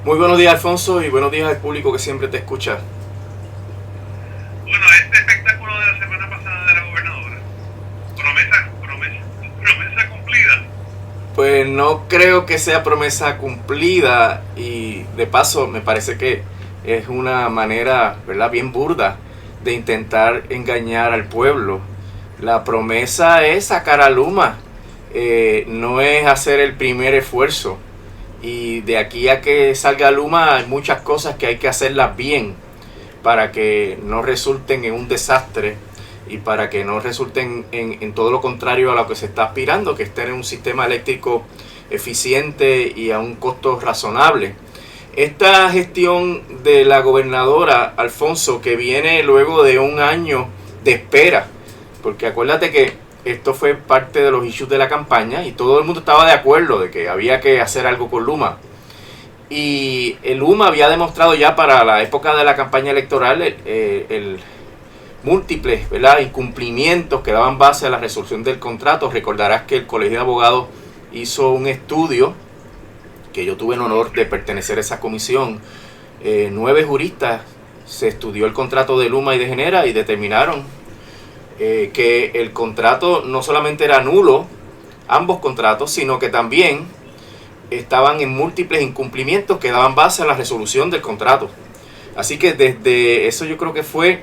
Muy buenos días, Alfonso, y buenos días al público que siempre te escucha. Bueno, este espectáculo de la semana pasada de la gobernadora, promesa cumplida. Pues no creo que sea promesa cumplida, y de paso me parece que es una manera, ¿verdad?, bien burda de intentar engañar al pueblo. La promesa es sacar a Luma, no es hacer el primer esfuerzo. Y de aquí a que salga Luma hay muchas cosas que hay que hacerlas bien para que no resulten en un desastre y para que no resulten en todo lo contrario a lo que se está aspirando, que es tener un sistema eléctrico eficiente y a un costo razonable. Esta gestión de la gobernadora, Alfonso, que viene luego de un año de espera, porque acuérdate que esto fue parte de los issues de la campaña y todo el mundo estaba de acuerdo de que había que hacer algo con Luma. Y el Luma había demostrado ya para la época de la campaña electoral el múltiples, ¿verdad?, incumplimientos que daban base a la resolución del contrato. Recordarás que el Colegio de Abogados hizo un estudio, que yo tuve el honor de pertenecer a esa comisión. 9 juristas se estudió el contrato de Luma y de Genera y determinaron que el contrato no solamente era nulo, ambos contratos, sino que también estaban en múltiples incumplimientos que daban base a la resolución del contrato. Así que desde eso, yo creo que fue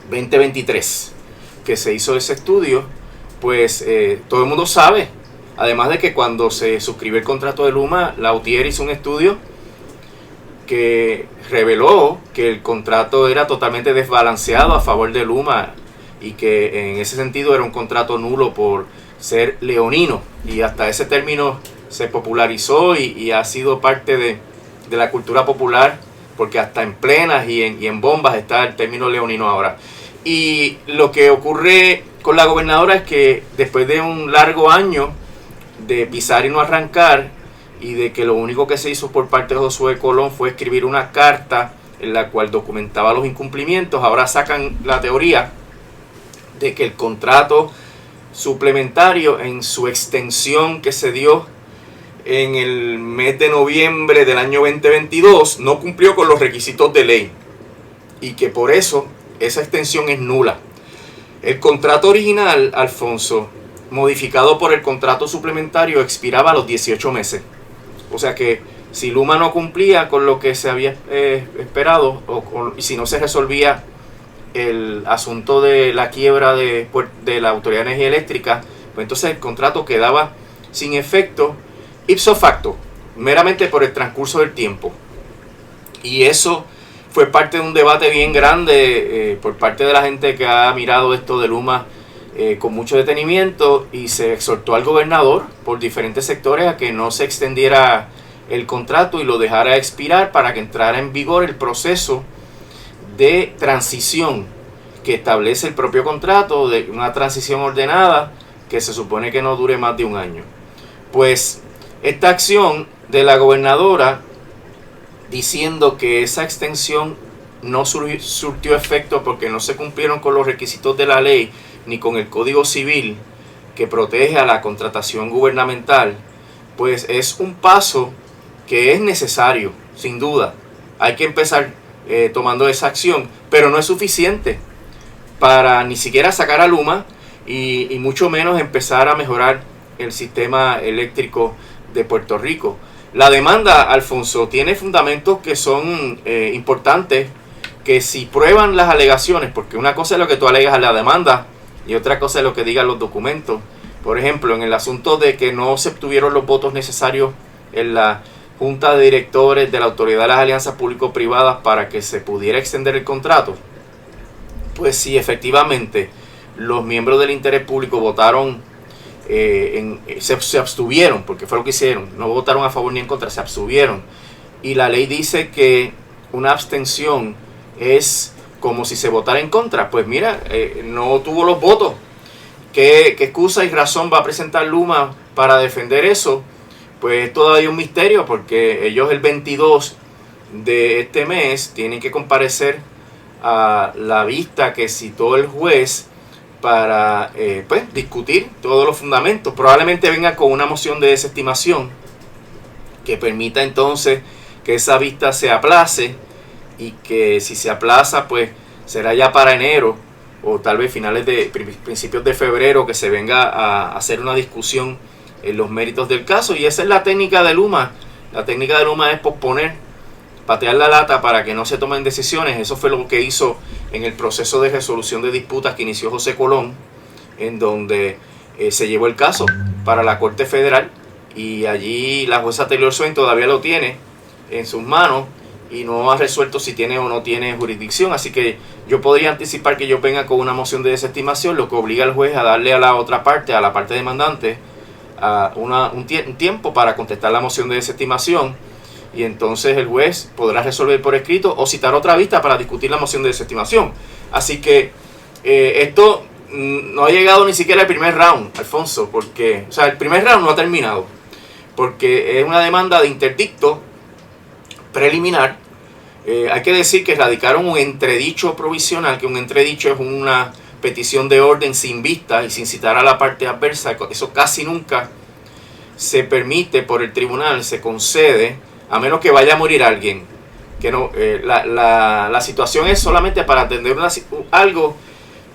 2023 que se hizo ese estudio, pues todo el mundo sabe, además de que cuando se suscribió el contrato de Luma, la UTIER hizo un estudio que reveló que el contrato era totalmente desbalanceado a favor de Luma y que en ese sentido era un contrato nulo por ser leonino, y hasta ese término se popularizó y ha sido parte de la cultura popular, porque hasta en plenas y en bombas está el término leonino ahora. Y lo que ocurre con la gobernadora es que después de un largo año de pisar y no arrancar, y de que lo único que se hizo por parte de Josué Colón fue escribir una carta en la cual documentaba los incumplimientos, ahora sacan la teoría de que el contrato suplementario en su extensión que se dio en el mes de noviembre del año 2022 no cumplió con los requisitos de ley y que por eso esa extensión es nula. El contrato original, Alfonso, modificado por el contrato suplementario, expiraba a los 18 meses. O sea que si Luma no cumplía con lo que se había esperado, y si no se resolvía el asunto de la quiebra de la Autoridad de Energía Eléctrica, pues entonces el contrato quedaba sin efecto ipso facto, meramente por el transcurso del tiempo. Y eso fue parte de un debate bien grande por parte de la gente que ha mirado esto de Luma con mucho detenimiento, y se exhortó al gobernador por diferentes sectores a que no se extendiera el contrato y lo dejara expirar para que entrara en vigor el proceso de transición que establece el propio contrato, de una transición ordenada que se supone que no dure más de un año. Pues esta acción de la gobernadora diciendo que esa extensión no surtió efecto porque no se cumplieron con los requisitos de la ley ni con el Código Civil que protege a la contratación gubernamental, pues es un paso que es necesario, sin duda. Hay que empezar tomando esa acción, pero no es suficiente para ni siquiera sacar a Luma y mucho menos empezar a mejorar el sistema eléctrico de Puerto Rico. La demanda, Alfonso, tiene fundamentos que son importantes, que si prueban las alegaciones, porque una cosa es lo que tú alegas a la demanda y otra cosa es lo que digan los documentos. Por ejemplo, en el asunto de que no se obtuvieron los votos necesarios en la Junta de Directores de la Autoridad de las Alianzas Público-Privadas para que se pudiera extender el contrato, pues si efectivamente los miembros del interés público votaron, se abstuvieron, porque fue lo que hicieron, no votaron a favor ni en contra, se abstuvieron, y la ley dice que una abstención es como si se votara en contra, pues mira, no tuvo los votos. ¿Qué excusa y razón va a presentar Luma para defender eso? Pues es todavía un misterio, porque ellos el 22 de este mes tienen que comparecer a la vista que citó el juez para pues discutir todos los fundamentos. Probablemente venga con una moción de desestimación que permita entonces que esa vista se aplace y que si se aplaza pues será ya para enero o tal vez principios de febrero que se venga a hacer una discusión en los méritos del caso. Y esa es la técnica de Luma. La técnica de Luma es posponer, patear la lata para que no se tomen decisiones. Eso fue lo que hizo en el proceso de resolución de disputas que inició José Colón, en donde se llevó el caso para la Corte Federal y allí la jueza Taylor Swain todavía lo tiene en sus manos y no ha resuelto si tiene o no tiene jurisdicción. Así que yo podría anticipar que yo venga con una moción de desestimación, lo que obliga al juez a darle a la otra parte, a la parte demandante, un tiempo para contestar la moción de desestimación, y entonces el juez podrá resolver por escrito o citar otra vista para discutir la moción de desestimación. Así que esto no ha llegado ni siquiera al primer round, Alfonso, porque, o sea, el primer round no ha terminado, porque es una demanda de interdicto preliminar. Hay que decir que radicaron un entredicho provisional, que un entredicho es una petición de orden sin vista y sin citar a la parte adversa. Eso casi nunca se permite por el tribunal, se concede, a menos que vaya a morir alguien. Que no, la situación es solamente para atender algo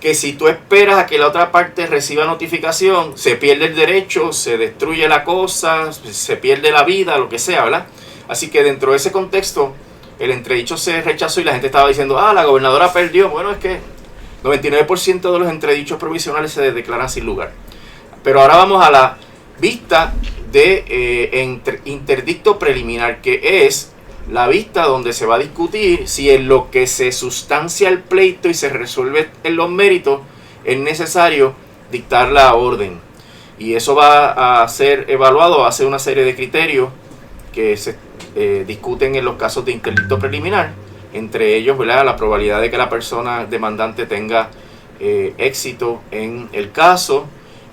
que si tú esperas a que la otra parte reciba notificación, se pierde el derecho, se destruye la cosa, se pierde la vida, lo que sea, ¿verdad? Así que dentro de ese contexto, el entredicho se rechazó y la gente estaba diciendo, la gobernadora perdió. Bueno, es que 99% de los entredichos provisionales se declaran sin lugar. Pero ahora vamos a la vista de interdicto preliminar, que es la vista donde se va a discutir si en lo que se sustancia el pleito y se resuelve en los méritos es necesario dictar la orden. Y eso va a ser evaluado, va a ser una serie de criterios que se discuten en los casos de interdicto preliminar, entre ellos, ¿verdad?, la probabilidad de que la persona demandante tenga éxito en el caso,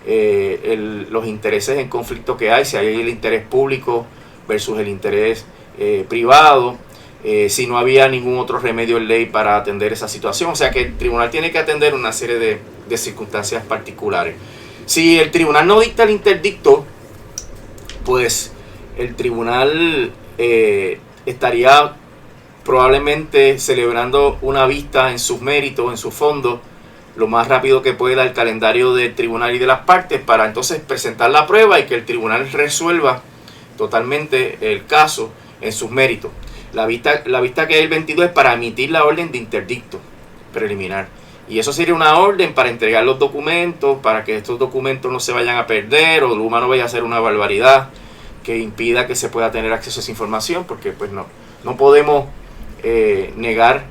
los intereses en conflicto que hay, si hay el interés público versus el interés privado, si no había ningún otro remedio en ley para atender esa situación. O sea que el tribunal tiene que atender una serie de circunstancias particulares. Si el tribunal no dicta el interdicto, pues el tribunal estaría probablemente celebrando una vista en sus méritos, en sus fondos, lo más rápido que pueda el calendario del tribunal y de las partes, para entonces presentar la prueba y que el tribunal resuelva totalmente el caso en sus méritos. La vista que hay el 22 es para emitir la orden de interdicto preliminar. Y eso sería una orden para entregar los documentos, para que estos documentos no se vayan a perder o Luma no vaya a hacer una barbaridad que impida que se pueda tener acceso a esa información, porque pues no podemos negar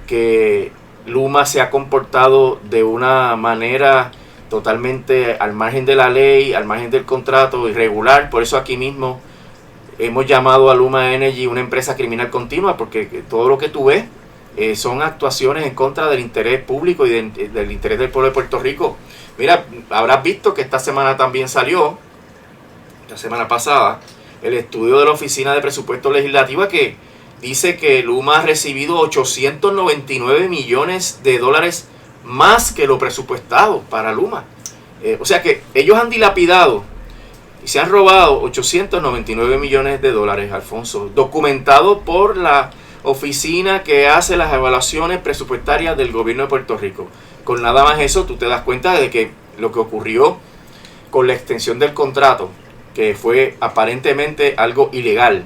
que Luma se ha comportado de una manera totalmente al margen de la ley, al margen del contrato, irregular. Por eso aquí mismo hemos llamado a Luma Energy una empresa criminal continua, porque todo lo que tú ves son actuaciones en contra del interés público y del interés del pueblo de Puerto Rico. Mira, habrás visto que esta semana también salió, la semana pasada, el estudio de la Oficina de Presupuesto Legislativa que dice que Luma ha recibido 899 millones de dólares más que lo presupuestado para Luma. O sea que ellos han dilapidado y se han robado 899 millones de dólares, Alfonso, documentado por la oficina que hace las evaluaciones presupuestarias del gobierno de Puerto Rico. Con nada más eso, tú te das cuenta de que lo que ocurrió con la extensión del contrato, que fue aparentemente algo ilegal,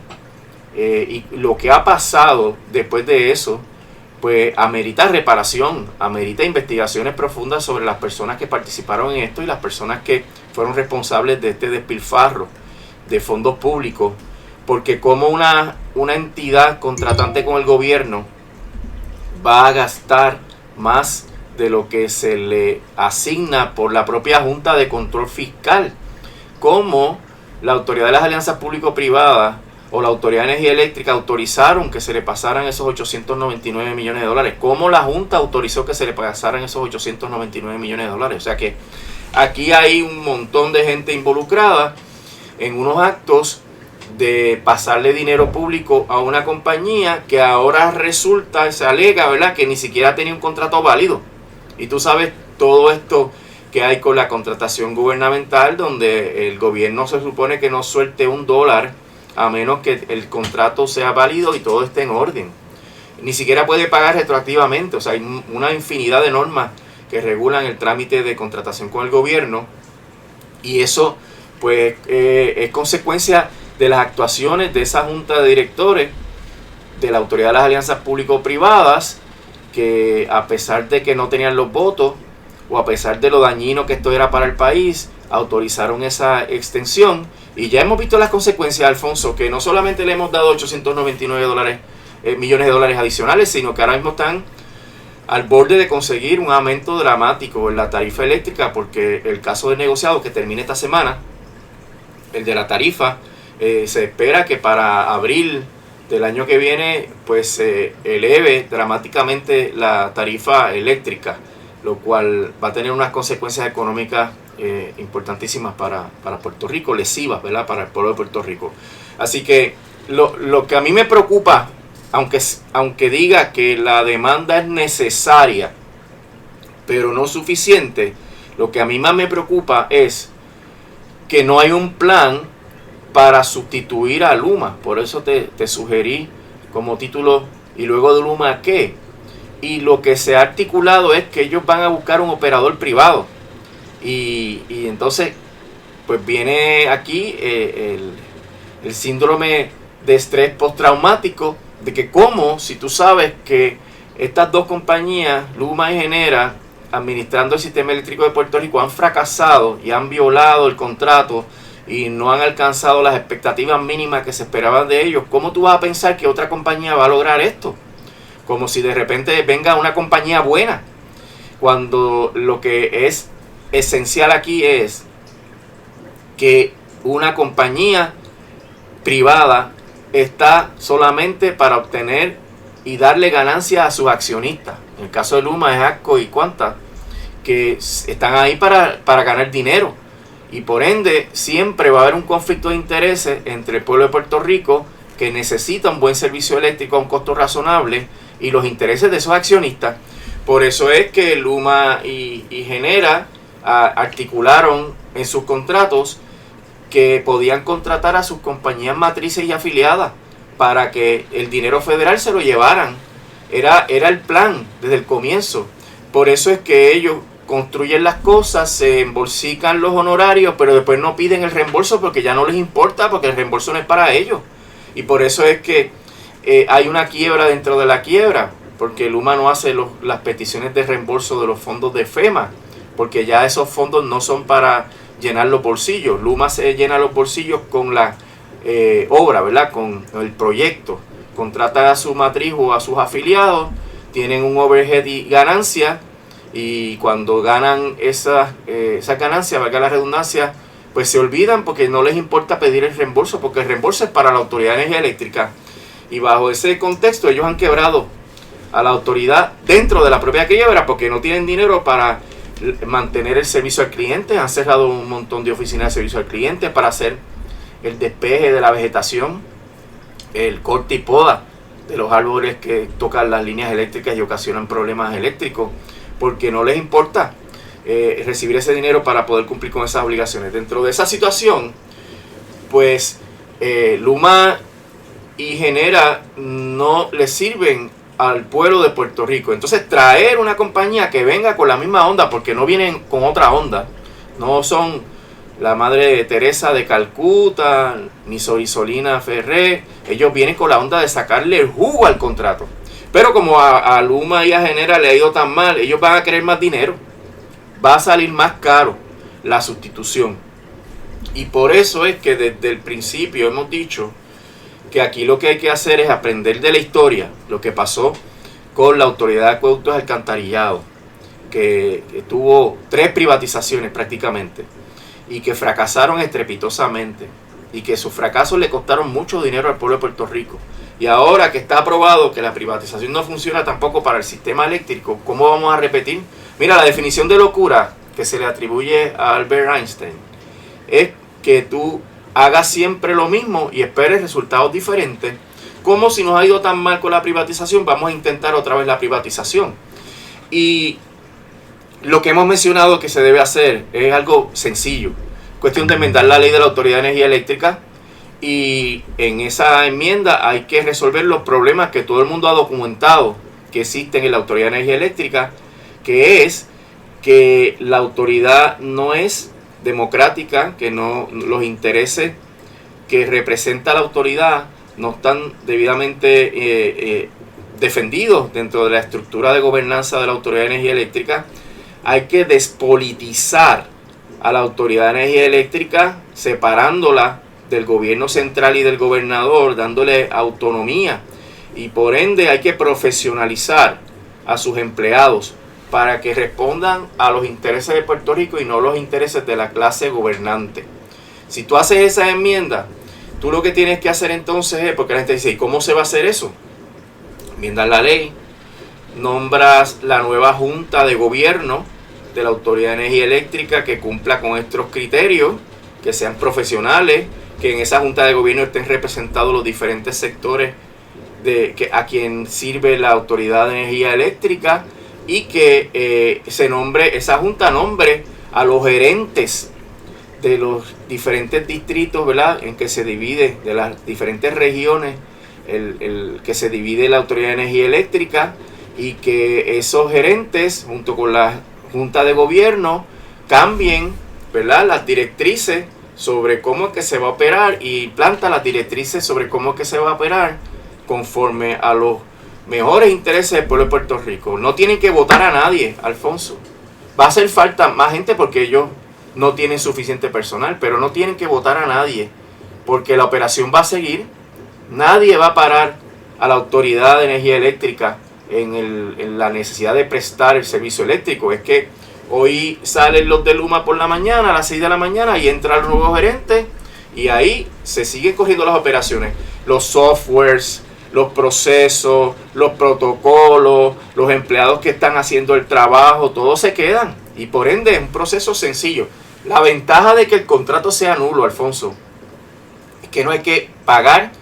y lo que ha pasado después de eso, pues amerita reparación, amerita investigaciones profundas sobre las personas que participaron en esto y las personas que fueron responsables de este despilfarro de fondos públicos, porque como una entidad contratante con el gobierno va a gastar más de lo que se le asigna por la propia Junta de Control Fiscal, como la Autoridad de las Alianzas Público-Privadas o la Autoridad de Energía Eléctrica autorizaron que se le pasaran esos 899 millones de dólares, como la Junta autorizó que se le pasaran esos 899 millones de dólares. O sea que aquí hay un montón de gente involucrada en unos actos de pasarle dinero público a una compañía que ahora resulta, se alega, ¿verdad?, que ni siquiera tenía un contrato válido. Y tú sabes todo esto que hay con la contratación gubernamental, donde el gobierno se supone que no suelte $1 a menos que el contrato sea válido y todo esté en orden. Ni siquiera puede pagar retroactivamente. O sea, hay una infinidad de normas que regulan el trámite de contratación con el gobierno, y eso pues es consecuencia de las actuaciones de esa junta de directores de la Autoridad de las Alianzas Público-Privadas, que a pesar de que no tenían los votos, o a pesar de lo dañino que esto era para el país, autorizaron esa extensión. Y ya hemos visto las consecuencias, Alfonso, que no solamente le hemos dado 899 millones de dólares adicionales, sino que ahora mismo están al borde de conseguir un aumento dramático en la tarifa eléctrica, porque el caso de negociado que termina esta semana, el de la tarifa, se espera que para abril del año que viene pues se eleve dramáticamente la tarifa eléctrica, lo cual va a tener unas consecuencias económicas importantísimas para Puerto Rico, lesivas, ¿verdad?, para el pueblo de Puerto Rico. Así que lo que a mí me preocupa, aunque diga que la demanda es necesaria, pero no suficiente, lo que a mí más me preocupa es que no hay un plan para sustituir a Luma. Por eso te sugerí como título, ¿y luego de Luma qué? Y lo que se ha articulado es que ellos van a buscar un operador privado. Y entonces, pues viene aquí el síndrome de estrés postraumático, de que como si tú sabes que estas dos compañías, Luma y Genera, administrando el sistema eléctrico de Puerto Rico, han fracasado y han violado el contrato y no han alcanzado las expectativas mínimas que se esperaban de ellos, ¿cómo tú vas a pensar que otra compañía va a lograr esto? Como si de repente venga una compañía buena, cuando lo que es esencial aquí es que una compañía privada está solamente para obtener y darle ganancias a sus accionistas. En el caso de Luma es ATCO y Quanta, que están ahí para ganar dinero, y por ende siempre va a haber un conflicto de intereses entre el pueblo de Puerto Rico, que necesita un buen servicio eléctrico a un costo razonable, y los intereses de esos accionistas. Por eso es que Luma y Genera articularon en sus contratos que podían contratar a sus compañías matrices y afiliadas para que el dinero federal se lo llevaran. Era el plan desde el comienzo. Por eso es que ellos construyen las cosas, se embolsican los honorarios, pero después no piden el reembolso porque ya no les importa, porque el reembolso no es para ellos. Y por eso es que hay una quiebra dentro de la quiebra, porque Luma no hace las peticiones de reembolso de los fondos de FEMA, porque ya esos fondos no son para llenar los bolsillos. Luma se llena los bolsillos con la obra, ¿verdad?, con el proyecto. Contratan a su matriz o a sus afiliados, tienen un overhead y ganancia, y cuando ganan esa ganancia, valga la redundancia, pues se olvidan porque no les importa pedir el reembolso, porque el reembolso es para la Autoridad de Energía Eléctrica. Y bajo ese contexto ellos han quebrado a la autoridad dentro de la propia quiebra, porque no tienen dinero para mantener el servicio al cliente. Han cerrado un montón de oficinas de servicio al cliente para hacer el despeje de la vegetación, el corte y poda de los árboles que tocan las líneas eléctricas y ocasionan problemas eléctricos, porque no les importa recibir ese dinero para poder cumplir con esas obligaciones. Dentro de esa situación, pues Luma y Genera no le sirven al pueblo de Puerto Rico. Entonces, traer una compañía que venga con la misma onda, porque no vienen con otra onda, no son la Madre Teresa de Calcuta, ni Sorisolina Ferré, ellos vienen con la onda de sacarle el jugo al contrato. Pero como a Luma y a Genera le ha ido tan mal, ellos van a querer más dinero, va a salir más caro la sustitución. Y por eso es que desde el principio hemos dicho que aquí lo que hay que hacer es aprender de la historia, lo que pasó con la Autoridad de Acueductos y Alcantarillado, que tuvo 3 privatizaciones prácticamente, y que fracasaron estrepitosamente, y que sus fracasos le costaron mucho dinero al pueblo de Puerto Rico. Y ahora que está aprobado que la privatización no funciona tampoco para el sistema eléctrico, ¿cómo vamos a repetir? Mira, la definición de locura que se le atribuye a Albert Einstein es que tú hagas siempre lo mismo y esperes resultados diferentes. Como si nos ha ido tan mal con la privatización, vamos a intentar otra vez la privatización. Y lo que hemos mencionado que se debe hacer es algo sencillo. Cuestión de enmendar la ley de la Autoridad de Energía Eléctrica Y en esa enmienda hay que resolver los problemas que todo el mundo ha documentado que existen en la Autoridad de Energía Eléctrica, que es que la autoridad no es democrática, que no, los intereses que representa la autoridad no están debidamente defendidos dentro de la estructura de gobernanza de la Autoridad de Energía Eléctrica. Hay que despolitizar a la Autoridad de Energía Eléctrica, separándola del gobierno central y del gobernador, dándole autonomía, y por ende hay que profesionalizar a sus empleados para que respondan a los intereses de Puerto Rico y no los intereses de la clase gobernante. Si tú haces esa enmienda, tú lo que tienes que hacer entonces es, porque la gente dice, ¿y cómo se va a hacer eso? Enmiendas la ley, nombras la nueva junta de gobierno de la Autoridad de Energía Eléctrica que cumpla con estos criterios, que sean profesionales, que en esa junta de gobierno estén representados los diferentes sectores a quien sirve la Autoridad de Energía Eléctrica, y que esa junta nombre a los gerentes de los diferentes distritos, ¿verdad?, en que se divide, de las diferentes regiones, que se divide la Autoridad de Energía Eléctrica, y que esos gerentes, junto con la Junta de Gobierno, cambien, ¿verdad?, las directrices sobre cómo es que se va a operar, y planta las directrices sobre cómo es que se va a operar conforme a los mejores intereses del pueblo de Puerto Rico. No tienen que votar a nadie, Alfonso. Va a hacer falta más gente porque ellos no tienen suficiente personal, pero no tienen que votar a nadie, porque la operación va a seguir. Nadie va a parar a la Autoridad de Energía Eléctrica en la necesidad de prestar el servicio eléctrico. Es que hoy salen los de Luma por la mañana, a las 6 de la mañana, y entra el nuevo gerente, y ahí se siguen corriendo las operaciones. Los softwares, los procesos, los protocolos, los empleados que están haciendo el trabajo, todos se quedan. Y por ende es un proceso sencillo. La ventaja de que el contrato sea nulo, Alfonso, es que no hay que pagar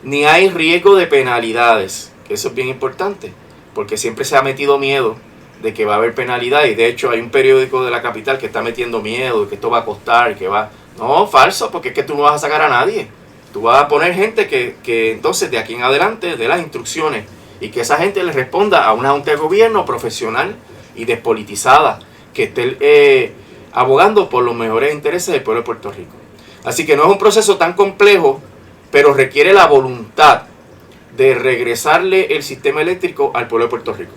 ni hay riesgo de penalidades. Que eso es bien importante, porque siempre se ha metido miedo de que va a haber penalidad, y de hecho hay un periódico de la capital que está metiendo miedo de que esto va a costar, que va... No, falso, porque es que tú no vas a sacar a nadie. Tú vas a poner gente que entonces de aquí en adelante dé las instrucciones, y que esa gente le responda a una junta de gobierno profesional y despolitizada, que esté abogando por los mejores intereses del pueblo de Puerto Rico. Así que no es un proceso tan complejo, pero requiere la voluntad de regresarle el sistema eléctrico al pueblo de Puerto Rico.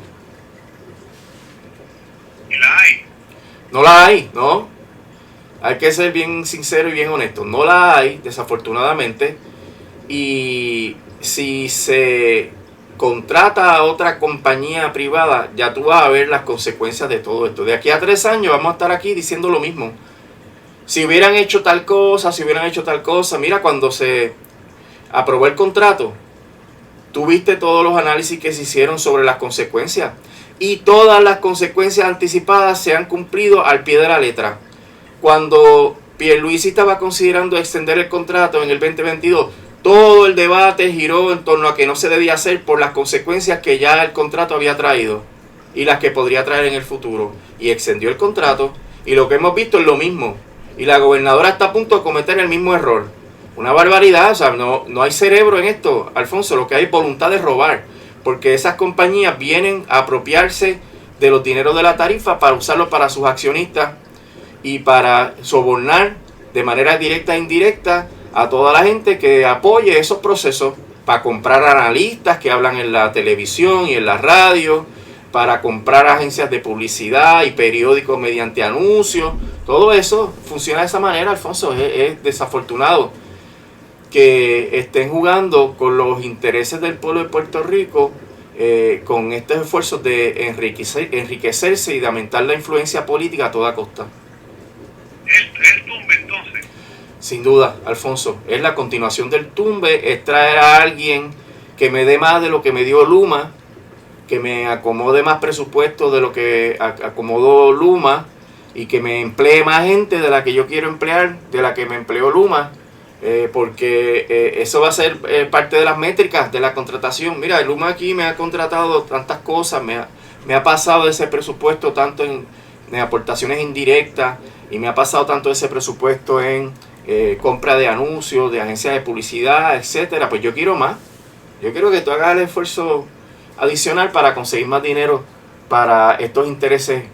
¿Y la hay? No la hay, ¿no? Hay que ser bien sincero y bien honesto. No la hay, desafortunadamente. Y si se contrata a otra compañía privada, ya tú vas a ver las consecuencias de todo esto. De aquí a 3 años vamos a estar aquí diciendo lo mismo. Si hubieran hecho tal cosa, Mira, cuando se aprobó el contrato, tú viste todos los análisis que se hicieron sobre las consecuencias. Y todas las consecuencias anticipadas se han cumplido al pie de la letra. Cuando Pierluisi estaba considerando extender el contrato en el 2022, todo el debate giró en torno a que no se debía hacer por las consecuencias que ya el contrato había traído y las que podría traer en el futuro. Y extendió el contrato, y lo que hemos visto es lo mismo. Y la gobernadora está a punto de cometer el mismo error. Una barbaridad, o sea, no hay cerebro en esto, Alfonso, lo que hay es voluntad de robar. Porque esas compañías vienen a apropiarse de los dineros de la tarifa para usarlos para sus accionistas y para sobornar de manera directa e indirecta a toda la gente que apoye esos procesos, para comprar analistas que hablan en la televisión y en la radio, para comprar agencias de publicidad y periódicos mediante anuncios. Todo eso funciona de esa manera, Alfonso. Es desafortunado que estén jugando con los intereses del pueblo de Puerto Rico, con estos esfuerzos de enriquecerse y de aumentar la influencia política a toda costa. ¿El tumbe entonces? Sin duda, Alfonso, es la continuación del tumbe, es traer a alguien que me dé más de lo que me dio Luma, que me acomode más presupuesto de lo que acomodó Luma, y que me emplee más gente de la que yo quiero emplear, de la que me empleó Luma. Porque eso va a ser parte de las métricas de la contratación. Mira, Luma aquí me ha contratado tantas cosas, me ha pasado ese presupuesto tanto en aportaciones indirectas, y me ha pasado tanto ese presupuesto en compra de anuncios, de agencias de publicidad, etcétera. Pues yo quiero más. Yo quiero que tú hagas el esfuerzo adicional para conseguir más dinero para estos intereses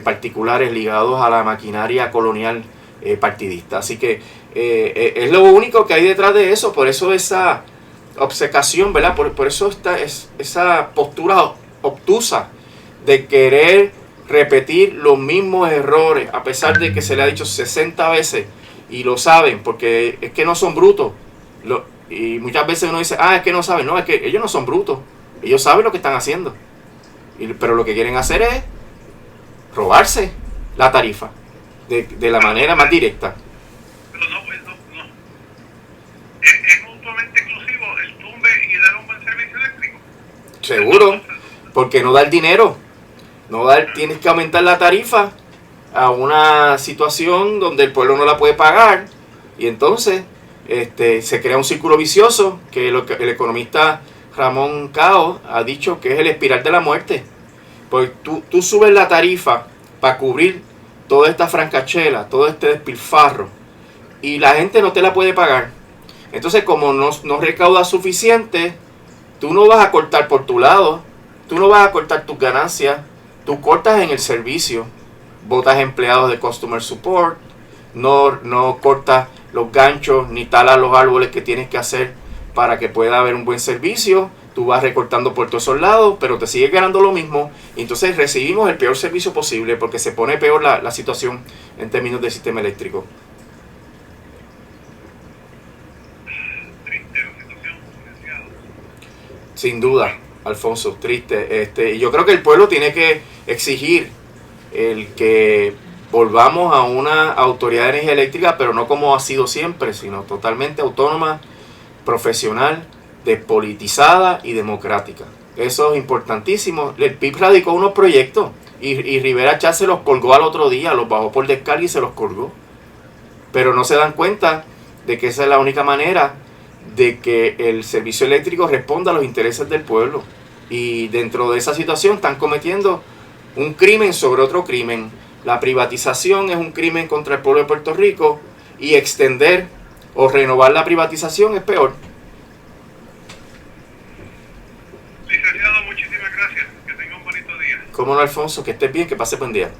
particulares ligados a la maquinaria colonial partidista. Así que es lo único que hay detrás de eso. Por eso esa obcecación, ¿verdad? Por eso esa postura obtusa de querer repetir los mismos errores, a pesar de que se le ha dicho 60 veces y lo saben, porque es que no son brutos. Y muchas veces uno dice, es que no saben. No, es que ellos no son brutos. Ellos saben lo que están haciendo. Pero lo que quieren hacer es robarse la tarifa de la manera más directa. Pero no. Es mutuamente exclusivo el tumbe y dar un buen servicio eléctrico. Seguro, porque no da el dinero. Tienes que aumentar la tarifa a una situación donde el pueblo no la puede pagar. Y entonces se crea un círculo vicioso que el economista Ramón Cao ha dicho que es el espiral de la muerte. Pues tú subes la tarifa para cubrir toda esta francachela, todo este despilfarro, y la gente no te la puede pagar. Entonces, como no recaudas suficiente, tú no vas a cortar por tu lado, tú no vas a cortar tus ganancias, tú cortas en el servicio, botas empleados de customer support, no cortas los ganchos ni talas los árboles que tienes que hacer para que pueda haber un buen servicio. Tú vas recortando por todos esos lados, pero te sigues ganando lo mismo. Y entonces recibimos el peor servicio posible porque se pone peor la situación en términos del sistema eléctrico. Triste la situación, licenciado. Sin duda, Alfonso, triste. Y yo creo que el pueblo tiene que exigir el que volvamos a una autoridad de energía eléctrica, pero no como ha sido siempre, sino totalmente autónoma, profesional, despolitizada y democrática. Eso es importantísimo. El PIB radicó unos proyectos y Rivera Chatz se los colgó al otro día, los bajó por descarga y se los colgó. Pero no se dan cuenta de que esa es la única manera de que el servicio eléctrico responda a los intereses del pueblo. Y dentro de esa situación están cometiendo un crimen sobre otro crimen. La privatización es un crimen contra el pueblo de Puerto Rico y extender o renovar la privatización es peor. Licenciado, muchísimas gracias. Que tenga un bonito día. Cómo no, Alfonso, que estés bien, que pase buen día.